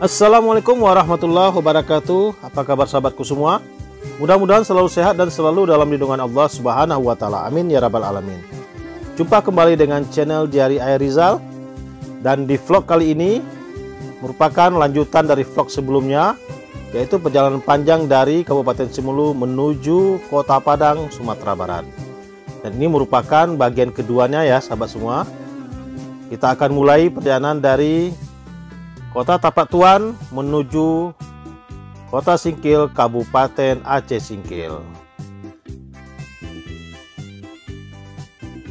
Assalamualaikum warahmatullahi wabarakatuh. Apa kabar sahabatku semua? Mudah-mudahan selalu sehat dan selalu dalam lindungan Allah Subhanahu wa Ta'ala. Amin ya Rabbal 'Alamin. Jumpa kembali dengan channel Diari Air Rizal, dan di vlog kali ini merupakan lanjutan dari vlog sebelumnya, yaitu perjalanan panjang dari Kabupaten Simelu menuju Kota Padang, Sumatera Barat. Dan ini merupakan bagian keduanya ya sahabat semua. Kita akan mulai perjalanan dari Kota Tapak Tuan menuju Kota Singkil, Kabupaten Aceh Singkil.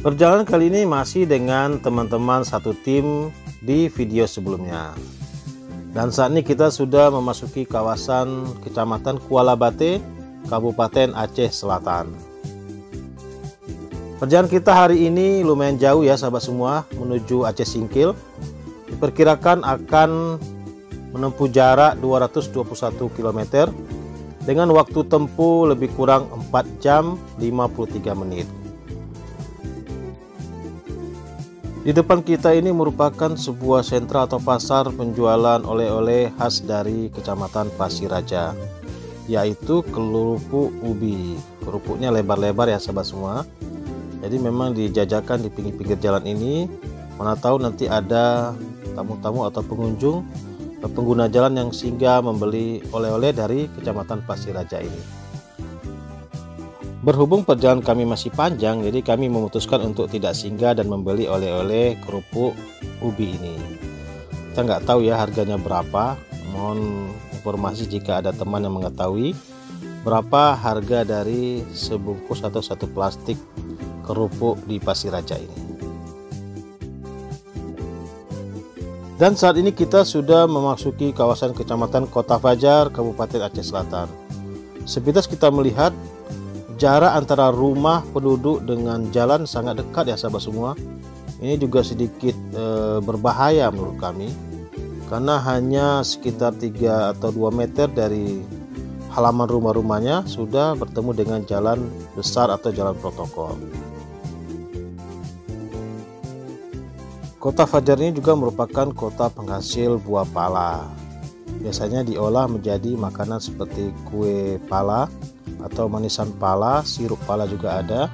Perjalanan kali ini masih dengan teman-teman satu tim di video sebelumnya. Dan saat ini kita sudah memasuki kawasan Kecamatan Kuala Bate, Kabupaten Aceh Selatan. Perjalanan kita hari ini lumayan jauh ya sahabat semua, menuju Aceh Singkil. Diperkirakan akan menempuh jarak 221 km dengan waktu tempuh lebih kurang 4 jam 53 menit. Di depan kita ini merupakan sebuah sentra atau pasar penjualan oleh-oleh khas dari Kecamatan Pasir Raja, yaitu kerupuk ubi. Kerupuknya lebar-lebar ya sahabat semua. Jadi memang dijajakan di pinggir-pinggir jalan ini. Mana tahu nanti ada tamu-tamu atau pengunjung pengguna jalan yang singgah membeli oleh-oleh dari Kecamatan Pasir Raja ini. Berhubung perjalanan kami masih panjang, jadi kami memutuskan untuk tidak singgah dan membeli oleh-oleh kerupuk ubi ini. Kita nggak tahu ya harganya berapa. Mohon informasi jika ada teman yang mengetahui berapa harga dari sebungkus atau satu plastik kerupuk di Pasir Raja ini. Dan saat ini kita sudah memasuki kawasan Kecamatan Kota Fajar, Kabupaten Aceh Selatan. Sepintas kita melihat jarak antara rumah penduduk dengan jalan sangat dekat ya sahabat semua. Ini juga sedikit berbahaya menurut kami, karena hanya sekitar 3 atau 2 meter dari halaman rumah-rumahnya sudah bertemu dengan jalan besar atau jalan protokol. Kota Fajar ini juga merupakan kota penghasil buah pala. Biasanya diolah menjadi makanan seperti kue pala atau manisan pala, sirup pala juga ada.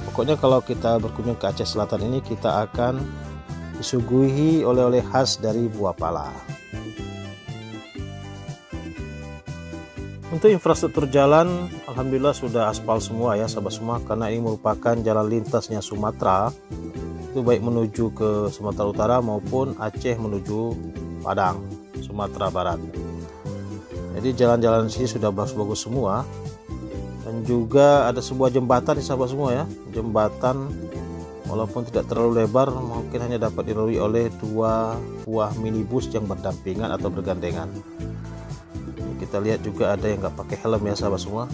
Pokoknya kalau kita berkunjung ke Aceh Selatan ini, kita akan disuguhi oleh-oleh khas dari buah pala. Untuk infrastruktur jalan, alhamdulillah sudah aspal semua ya sahabat semua, karena ini merupakan jalan lintasnya Sumatera. Itu baik menuju ke Sumatera Utara maupun Aceh menuju Padang, Sumatera Barat. Jadi jalan-jalan sini sudah bagus-bagus semua. Dan juga ada sebuah jembatan di sahabat semua ya. Jembatan walaupun tidak terlalu lebar, mungkin hanya dapat dilalui oleh 2 buah minibus yang berdampingan atau bergandengan. Kita lihat juga ada yang nggak pakai helm ya sahabat semua.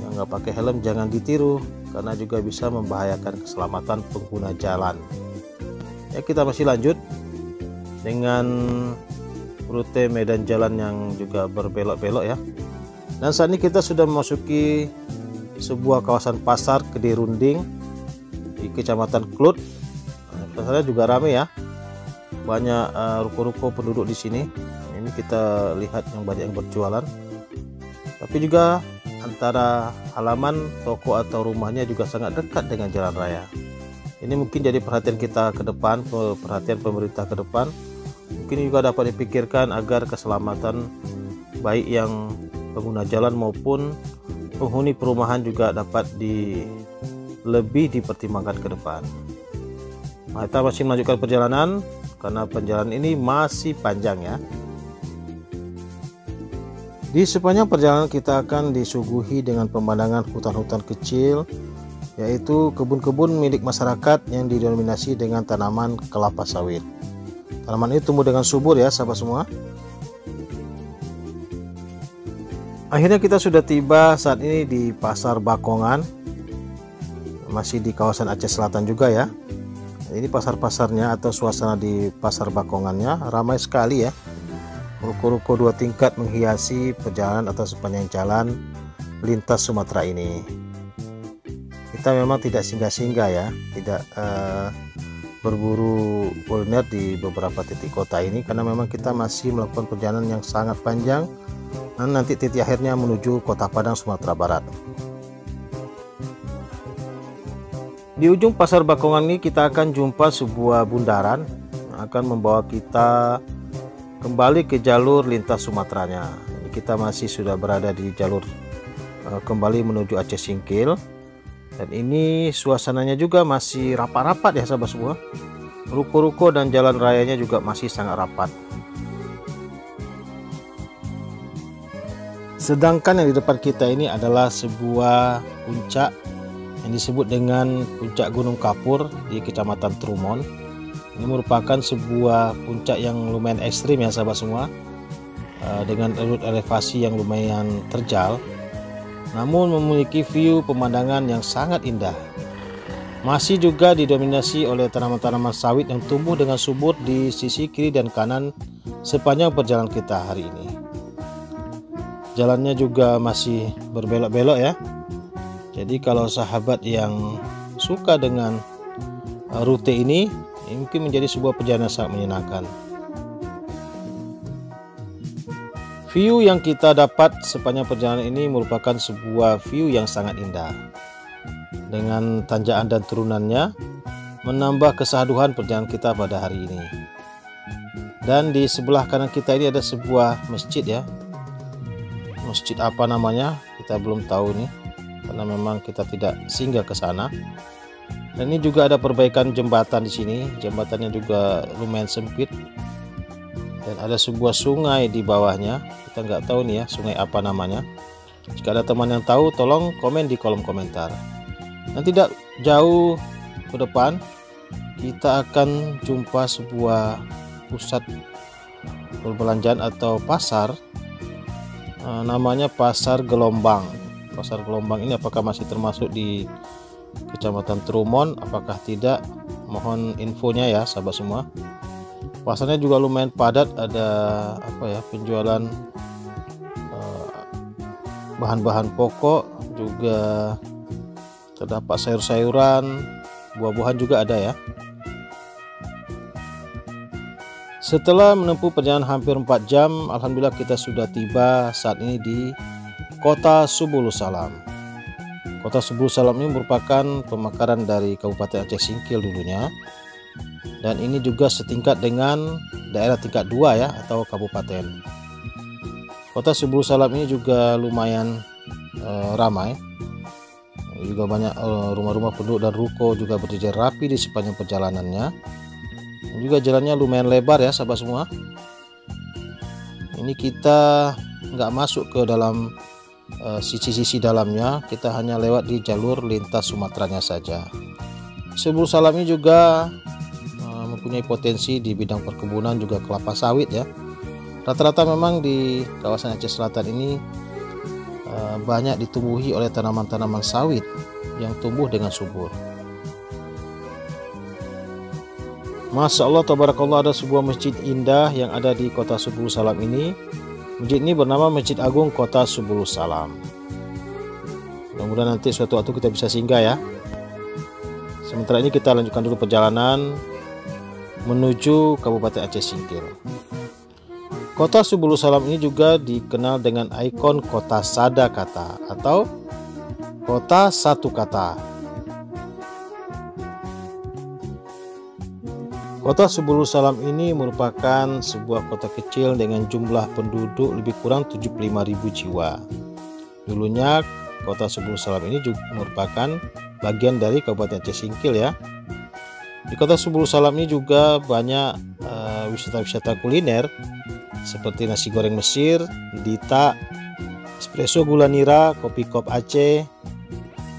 Yang nggak pakai helm jangan ditiru, karena juga bisa membahayakan keselamatan pengguna jalan. Ya, kita masih lanjut dengan rute medan jalan yang juga berbelok-belok ya. Dan saat ini kita sudah memasuki sebuah kawasan pasar Kedai Runding di Kecamatan Klut. Pasarnya juga ramai ya, banyak ruko-ruko penduduk di sini. Ini kita lihat yang banyak yang berjualan, tapi juga antara halaman toko atau rumahnya juga sangat dekat dengan jalan raya. Ini mungkin jadi perhatian kita ke depan, perhatian pemerintah ke depan. Mungkin juga dapat dipikirkan agar keselamatan baik yang pengguna jalan maupun penghuni perumahan juga dapat lebih dipertimbangkan ke depan. Nah, kita masih melanjutkan perjalanan karena perjalanan ini masih panjang ya. Di sepanjang perjalanan kita akan disuguhi dengan pemandangan hutan-hutan kecil, yaitu kebun-kebun milik masyarakat yang didominasi dengan tanaman kelapa sawit. Tanaman ini tumbuh dengan subur ya sahabat semua. Akhirnya kita sudah tiba saat ini di Pasar Bakongan, masih di kawasan Aceh Selatan juga ya. Ini pasar-pasarnya atau suasana di Pasar Bakongannya ramai sekali ya. Ruko-ruko 2 tingkat menghiasi perjalanan atau sepanjang jalan lintas Sumatera ini. Kita memang tidak singgah-singgah ya, tidak berburu kuliner di beberapa titik kota ini, karena memang kita masih melakukan perjalanan yang sangat panjang dan nanti titik akhirnya menuju Kota Padang, Sumatera Barat. Di ujung Pasar Bakongan ini kita akan jumpa sebuah bundaran yang akan membawa kita kembali ke jalur lintas Sumateranya. Kita masih sudah berada di jalur kembali menuju Aceh Singkil, dan ini suasananya juga masih rapat-rapat ya sahabat semua. Ruko-ruko dan jalan rayanya juga masih sangat rapat. Sedangkan yang di depan kita ini adalah sebuah puncak yang disebut dengan Puncak Gunung Kapur di Kecamatan Trumon. Ini merupakan sebuah puncak yang lumayan ekstrim ya sahabat semua, dengan elevasi yang lumayan terjal, namun memiliki view pemandangan yang sangat indah. Masih juga didominasi oleh tanaman-tanaman sawit yang tumbuh dengan subur di sisi kiri dan kanan sepanjang perjalanan kita hari ini. Jalannya juga masih berbelok-belok ya. Jadi kalau sahabat yang suka dengan rute ini mungkin menjadi sebuah perjalanan sangat menyenangkan. View yang kita dapat sepanjang perjalanan ini merupakan sebuah view yang sangat indah. Dengan tanjakan dan turunannya menambah kesaduhan perjalanan kita pada hari ini. Dan di sebelah kanan kita ini ada sebuah masjid ya. Masjid apa namanya kita belum tahu nih, karena memang kita tidak singgah ke sana. Dan ini juga ada perbaikan jembatan di sini. Jembatannya juga lumayan sempit. Dan ada sebuah sungai di bawahnya. Kita nggak tahu nih ya sungai apa namanya. Jika ada teman yang tahu, tolong komen di kolom komentar. Dan tidak jauh ke depan kita akan jumpa sebuah pusat perbelanjaan atau pasar, namanya Pasar Gelombang. Pasar Gelombang ini apakah masih termasuk di Kecamatan Trumon, apakah tidak, mohon infonya ya sahabat semua. Pasarnya juga lumayan padat, ada penjualan bahan-bahan pokok, juga terdapat sayur-sayuran, buah-buahan juga ada ya. Setelah menempuh perjalanan hampir 4 jam, alhamdulillah kita sudah tiba saat ini di Kota Subulu Salam. Kota Subulu Salam ini merupakan pemekaran dari Kabupaten Aceh Singkil dulunya, dan ini juga setingkat dengan daerah tingkat 2 ya, atau kabupaten. Kota Subulu Salam ini juga lumayan ramai, juga banyak rumah-rumah penduduk dan ruko juga berjejer rapi di sepanjang perjalanannya. Dan juga jalannya lumayan lebar ya sahabat semua. Ini kita nggak masuk ke dalam sisi-sisi dalamnya, kita hanya lewat di jalur lintas Sumateranya saja. Subulu Salam ini juga mempunyai potensi di bidang perkebunan juga kelapa sawit ya. Rata-rata memang di kawasan Aceh Selatan ini banyak ditumbuhi oleh tanaman-tanaman sawit yang tumbuh dengan subur. Masya Allah, tabarakallah, ada sebuah masjid indah yang ada di Kota Subulu Salam ini. Masjid ini bernama Masjid Agung Kota Subulu Salam. Mudah-mudahan nanti suatu waktu kita bisa singgah ya. Sementara ini kita lanjutkan dulu perjalanan menuju Kabupaten Aceh Singkil. Kota Subulu Salam ini juga dikenal dengan ikon Kota Sada Kata atau Kota Satu Kata. Kota Subulu Salam ini merupakan sebuah kota kecil dengan jumlah penduduk lebih kurang 75.000 jiwa. Dulunya Kota Subulu Salam ini juga merupakan bagian dari Kabupaten Aceh Singkil ya. Di Kota Subulu Salam ini juga banyak wisata-wisata kuliner seperti nasi goreng Mesir, dita, espresso gula nira, kopi kop Aceh,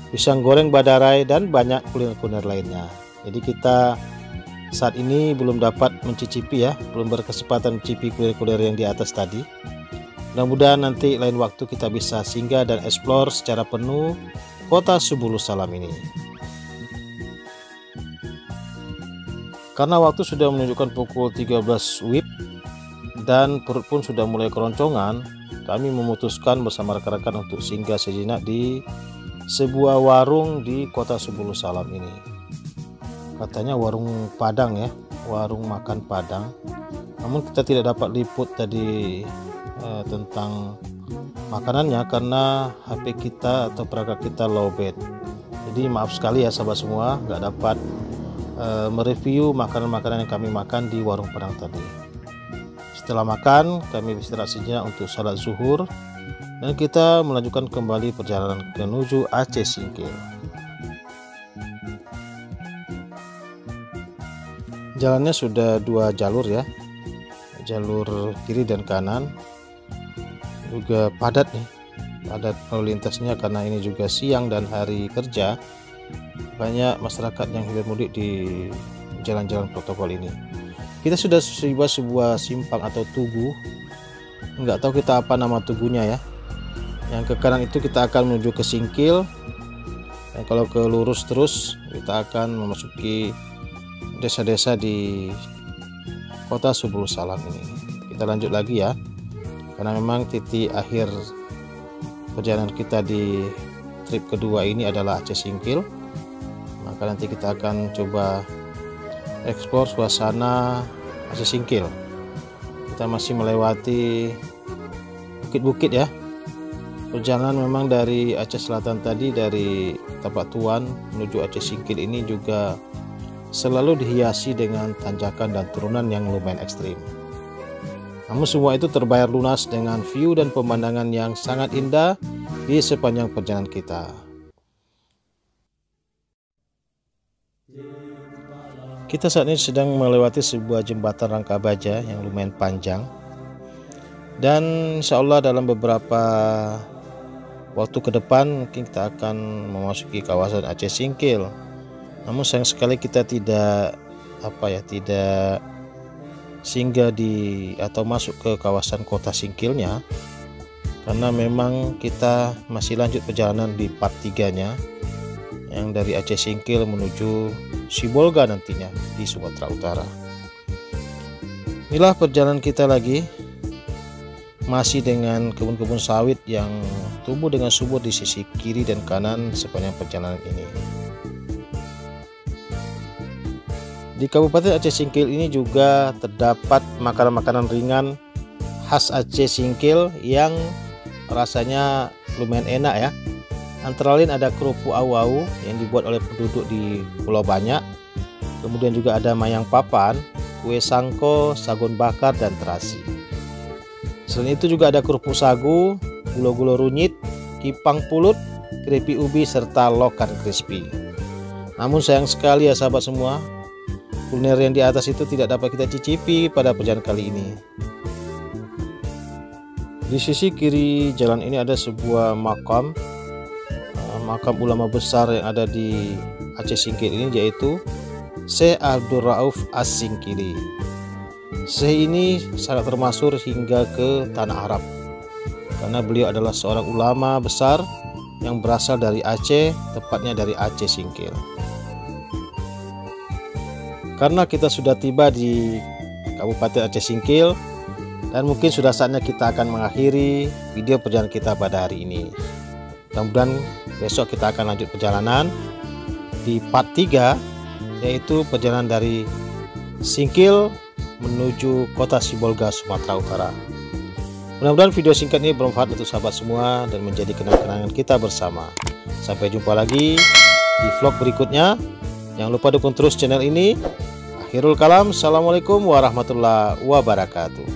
pisang goreng Badarai, dan banyak kuliner-kuliner lainnya. Jadi kita saat ini belum dapat mencicipi ya, belum berkesempatan mencicipi kuliner-kuliner yang di atas tadi. Mudah-mudahan nanti lain waktu kita bisa singgah dan explore secara penuh Kota Subulu Salam ini. Karena waktu sudah menunjukkan pukul 13 WIB dan perut pun sudah mulai keroncongan, kami memutuskan bersama rekan-rekan untuk singgah sejenak di sebuah warung di Kota Subulu Salam ini. katanya warung Padang ya, warung makan Padang. Namun kita tidak dapat liput tadi tentang makanannya karena HP kita atau perangkat kita lowbat. Jadi maaf sekali ya sahabat semua, nggak dapat mereview makanan-makanan yang kami makan di warung Padang tadi. Setelah makan, kami istirahat sejenak untuk salat zuhur dan kita melanjutkan kembali perjalanan menuju Aceh Singkil. Jalannya sudah 2 jalur ya, jalur kiri dan kanan, juga padat nih, padat lalu lintasnya karena ini juga siang dan hari kerja. Banyak masyarakat yang hilir mudik di jalan-jalan protokol ini. Kita sudah tiba sebuah simpang atau tugu, nggak tahu kita apa nama tugunya ya. Yang ke kanan itu kita akan menuju ke Singkil, dan kalau ke lurus terus kita akan memasuki desa-desa di kota Subul Salam ini. Kita lanjut lagi ya, karena memang titik akhir perjalanan kita di trip kedua ini adalah Aceh Singkil. Maka nanti kita akan coba eksplor suasana Aceh Singkil. Kita masih melewati bukit-bukit ya. Perjalanan memang dari Aceh Selatan tadi, dari Tapak Tuan menuju Aceh Singkil ini juga selalu dihiasi dengan tanjakan dan turunan yang lumayan ekstrim. Namun semua itu terbayar lunas dengan view dan pemandangan yang sangat indah di sepanjang perjalanan kita. Kita saat ini sedang melewati sebuah jembatan rangka baja yang lumayan panjang, dan insya Allah dalam beberapa waktu ke depan mungkin kita akan memasuki kawasan Aceh Singkil. Namun sayang sekali kita tidak tidak singgah di atau masuk ke kawasan kota Singkilnya, karena memang kita masih lanjut perjalanan di part 3-nya yang dari Aceh Singkil menuju Sibolga nantinya di Sumatera Utara. Inilah perjalanan kita lagi, masih dengan kebun-kebun sawit yang tumbuh dengan subur di sisi kiri dan kanan sepanjang perjalanan ini. Di Kabupaten Aceh Singkil ini juga terdapat makanan-makanan ringan khas Aceh Singkil yang rasanya lumayan enak ya. Antara lain ada kerupuk au-au yang dibuat oleh penduduk di Pulau Banyak. Kemudian juga ada mayang papan, kue sangko, sagon bakar, dan terasi. Selain itu juga ada kerupuk sagu, gulo-gulo runyit, kipang pulut, keripik ubi, serta lokan crispy. Namun sayang sekali ya sahabat semua, kuliner yang di atas itu tidak dapat kita cicipi pada perjalanan kali ini. Di sisi kiri jalan ini ada sebuah makam ulama besar yang ada di Aceh Singkil ini, yaitu Syekh Abdul Rauf As-Singkili. Syekh ini sangat termasyhur hingga ke tanah Arab karena beliau adalah seorang ulama besar yang berasal dari Aceh, tepatnya dari Aceh Singkil. Karena kita sudah tiba di Kabupaten Aceh Singkil, dan mungkin sudah saatnya kita akan mengakhiri video perjalanan kita pada hari ini. Mudah-mudahan besok kita akan lanjut perjalanan di part 3, yaitu perjalanan dari Singkil menuju kota Sibolga, Sumatera Utara. Mudah-mudahan video singkat ini bermanfaat untuk sahabat semua dan menjadi kenang-kenangan kita bersama. Sampai jumpa lagi di vlog berikutnya. Jangan lupa dukung terus channel ini. Akhirul kalam, assalamualaikum warahmatullahi wabarakatuh.